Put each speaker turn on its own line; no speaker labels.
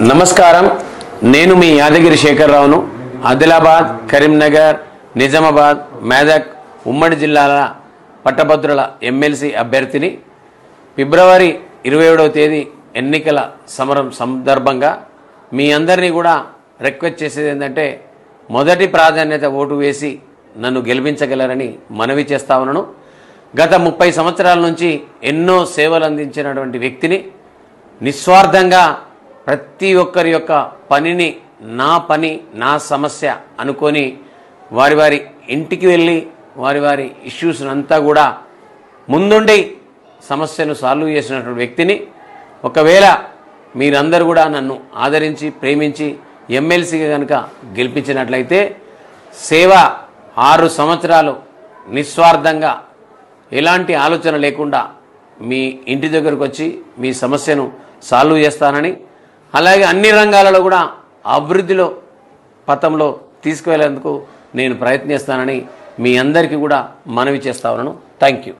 నమస్కారం. నేను మీ యాదగిరి శేఖర్రావును. ఆదిలాబాద్, కరీంనగర్, నిజామాబాద్, మెదక్ ఉమ్మడి జిల్లాల పట్టభద్రుల ఎమ్మెల్సీ అభ్యర్థిని. ఫిబ్రవరి 27వ తేదీ ఎన్నికల సమరం సందర్భంగా మీ అందరినీ కూడా రిక్వెస్ట్ చేసేది ఏంటంటే మొదటి ప్రాధాన్యత ఓటు వేసి నన్ను గెలిపించగలరని మనవి చేస్తా ఉన్నాను. గత 30 సంవత్సరాల నుంచి ఎన్నో సేవలు అందించినటువంటి వ్యక్తిని. నిస్వార్థంగా ప్రతి ఒక్కరి యొక్క పనిని నా పని నా సమస్య అనుకొని వారి వారి ఇంటికి వెళ్ళి వారి వారి ఇష్యూస్ అంతా కూడా ముందుండి సమస్యను సాల్వ్ చేసినటువంటి వ్యక్తిని. ఒకవేళ మీరందరూ కూడా నన్ను ఆదరించి ప్రేమించి ఎమ్మెల్సీగా కనుక గెలిపించినట్లయితే సేవ 6 సంవత్సరాలు నిస్వార్థంగా ఎలాంటి ఆలోచన లేకుండా మీ ఇంటి దగ్గరకు వచ్చి మీ సమస్యను సాల్వ్ చేస్తానని, అలాగే అన్ని రంగాలలో కూడా అభివృద్ధిలో పథంలో తీసుకువెళ్ళేందుకు నేను ప్రయత్నిస్తానని మీ అందరికీ కూడా మనవి చేస్తా ఉన్నాను. Thank you.